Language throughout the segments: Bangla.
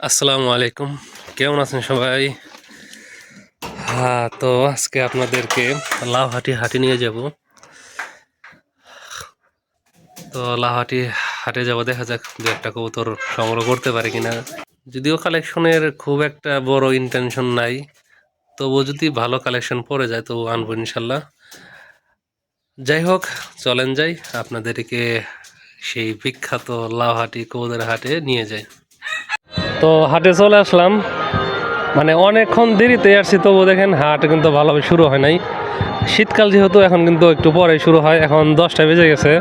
আসসালামু আলাইকুম, কেমন আছেন সবাই? হ্যাঁ, তো আজকে আপনাদেরকে লাউহাটি হাটে নিয়ে যাব। তো লাউহাটি হাটে যাব, দেখা যাক দু একটা কবুতর সংগ্রহ করতে পারে কিনা। যদিও কালেকশনের খুব একটা বড় ইন্টেনশন নাই, তবু যদি ভালো কালেকশন পড়ে যায় তবু আনবো ইনশাল্লাহ। যাই হোক, চলেন যাই, আপনাদেরকে সেই বিখ্যাত লাউহাটি কবুতরের হাটে নিয়ে যাই। তো হাটে চলে আসলাম, মানে অনেকক্ষণ দেরিতে আসছি, তবু দেখেন হাট কিন্তু ভালোভাবে শুরু হয় নাই। শীতকাল যেহেতু, এখন কিন্তু একটু পরে শুরু হয়, এখন 10টা বেজে গেছে।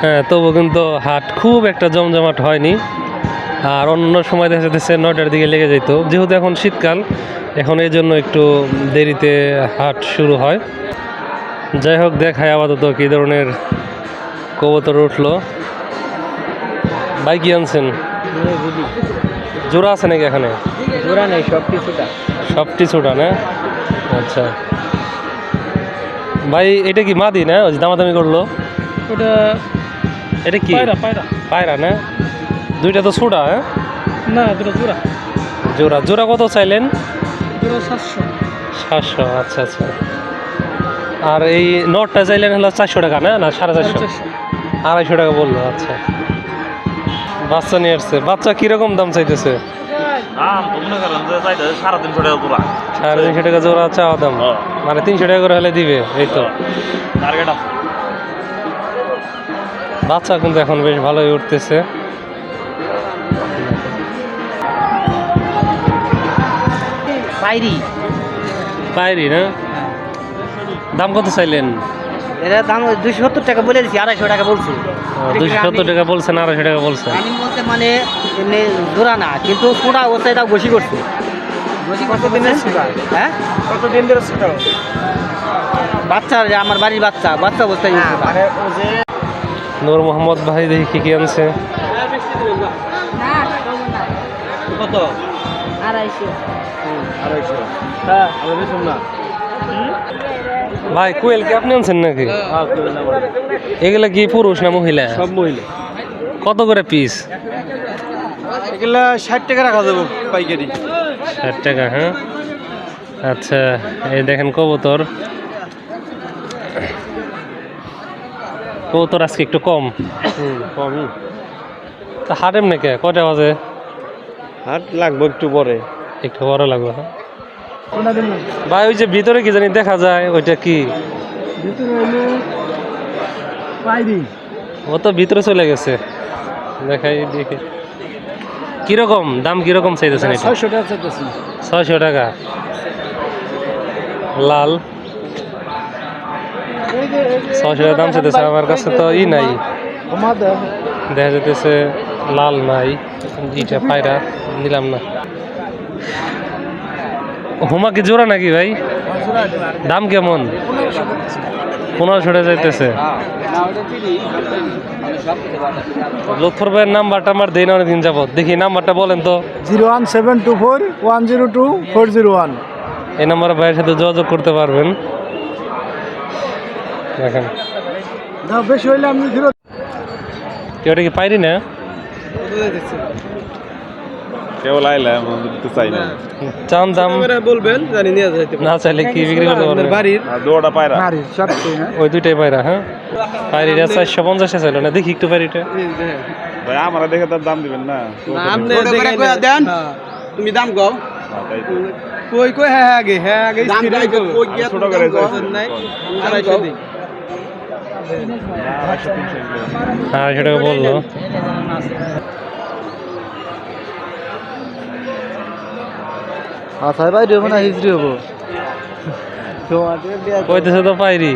হ্যাঁ, তবু কিন্তু হাট খুব একটা জমজমাট হয়নি। আর অন্য সময় দেখা যাচ্ছে 9টার দিকে লেগে যেত, যেহেতু এখন শীতকাল, এখন এই জন্য একটু দেরিতে হাট শুরু হয়। যাই হোক, দেখায় আপাতত কী ধরনের কবুতর উঠলো। ভাই কি আনছেন? জোড়া আছে নাকি এখানে? জোড়া নেই, সব কিছুটা। সব কিছুটা না? আচ্ছা ভাই, এটা কি মাদি না? ওই যে দামাদামি করলো ওটা এটা কি? পায়রা পায়রা পায়রা না? দুইটা তো ছোটা। হ্যাঁ, না, দুটো জোড়া। জোড়া জোড়া কত চাইলেন? জোড়া 700। 700, আচ্ছা আচ্ছা। আর এই নটটা চাইলেন হলো 400 টাকা না? না 450? 250 টাকা বললো। আচ্ছা, বাচ্চা নিয়ে আসছে। বাচ্চা কিরকম দাম চাইতেছে? 350 টাকা জোড়া চাওয়া দাম, মানে 300 টাকা করে হলে দিবে, এই তো। বাচ্চা কিন্তু এখন বেশ ভালোই উঠতেছে। পাইরি। পায়রি না? দাম কত চাইলেন? এর দাম 270 টাকা বলে দিছি, 250 টাকা বলছি। 270 টাকা বলছেন, 250 টাকা বলছেন। আমি বলতে মানে এমনি জোড়া না, কিন্তু পুরা ওটাই দাম বেশি করছে। কত দিনের ছোটা? হ্যাঁ, কত দিন ধরে ছোটা? বাচ্চা, আমার বাড়ির বাচ্চা বাচ্চা অবস্থায় মানে ও যে নূর মোহাম্মদ ভাই দেখি কি কি আনছে। কত? 250। 250? হ্যাঁ, আমি বেশি না। ভাই কোয়েল কি আপনি আনছেন নাকি? এগুলা কি পুরুষ না মহিলা? সব মহিলা। কত করে পিস? এগুলা 60 টাকা রাখা যাবো পাইকারি। 60 টাকা? হ্যাঁ, আচ্ছা। এই দেখেন কবুতর, কবুতর আজকে একটু কম। কমই। তা হাটেম নাকি? কয়টা বাজে? হাট লাগবো একটু পরে। একটু বড় লাগবে। হ্যাঁ ভাই, ওই যে ভিতরে কি জানি দেখা যায়, ওইটা কি? ও তো ভিতরে চলে গেছে। দেখাই দেখি কিরকম দাম, কিরকম চাইতেছেন? 600 টাকা চাইতেছি। 600 টাকা। লাল 600 টাকা দাম চাইতেছে। আমার কাছে তো ই নাই, দেখা যেতেছে লাল নাই। ইটা পায়রা নিলাম না। হুমা কি জোড়া নাকি ভাই? দাম কেমন? 1500 টাকা যাইতেছে। লুৎফর ভাইয়ের নাম্বারটা আমার দেই না অনেকদিন যাবত, দেখি নাম্বারটা বলেন তো। 01724102401। এই নাম্বারে ভাইয়ের সাথে যোগাযোগ করতে পারবেন। দেখেন বেশি হইলে আমি কেউ কি পাইরি না? কেউ লাইলা তো চাই না। চান দাম বলবেন, জানি নিয়ে যাইতে না চাইলে কি বিক্রি করতে পারবেন? বাড়ির দৌড়া পায়রা ওই দুইটাই পায়রা। হ্যাঁ, পায়রিটা 450 চাইলো না, দেখি একটু পায়রিটা। ভাই আমরা দেখে তার দাম দিবেন না। দেন, তুমি দাম কও। তাই তো। কই কই, হ্যাঁ আগে, হ্যাঁ আগে ছোট করে নাই 250 দিই। 250 টাকা বললো। আচ্ছা ভাই দেবো না, হিজড়ি হবো। কইতেছে তো পাইরি,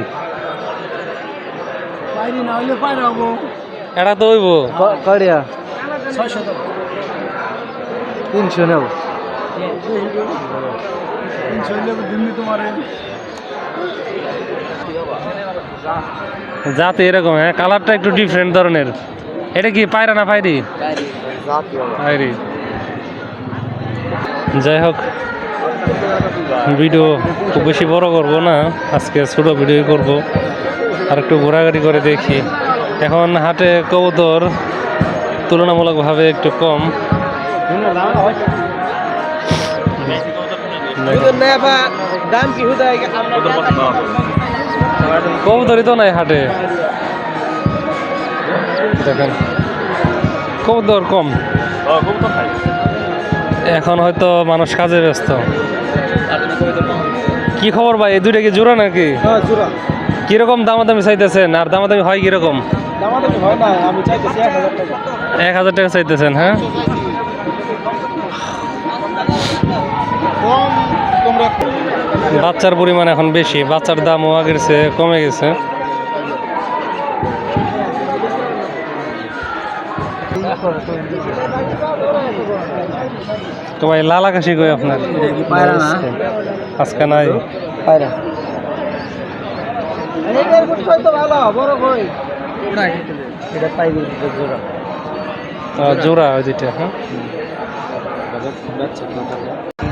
পাইরি না হইলে পাইরা হবো। এটা তো হইব। কয়টা? 600 টাকা। 300 নেব। 300 নেব দিমনি তোমারে। যাতে এরকম। হ্যাঁ, কালারটা একটু ডিফারেন্ট ধরনের। এটা কি পায়রা না পায়রি? পায়রি। যাই হোক, ভিডিও খুব বেশি বড় করব না, আজকে ছোট ভিডিও করব। আর একটু ঘোরাঘুরি করে দেখি। এখন হাটে কবুতর তুলনামূলকভাবে একটু কম। দাম কি হুদায় কবুতরই তো নাই হাটে, দেখেন কবুতর কম। এখন হয়তো মানুষ কাজে ব্যস্ত। কি খবর ভাই, এই দুইটা কি জোড়া নাকি? কিরকম দামাদামি চাইতেছেন, আর দামাদামি হয় কিরকম? হয় না, আমি চাইতেছি 1000 টাকা। 1000 টাকা চাইতেছেন? হ্যাঁ, কম তোমরা বাচ্চার পরিমাণ এখন বেশি, বাচ্চার দামও আগের চেয়ে কমে গেছে। তো ভাই লাল আকাশি কই আপনার? পায়রা না? আজকে নাই। পায়রা ভালো বড় কই এটা পাইবি জোড়া জোড়া ওই দুইটা। হ্যাঁ,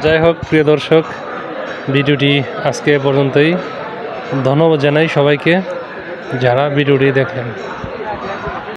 যাই হোক প্রিয় দর্শক, ভিডিওটি আজকে এ পর্যন্তই। ধন্যবাদ জানাই সবাইকে যারা ভিডিওটি দেখেন।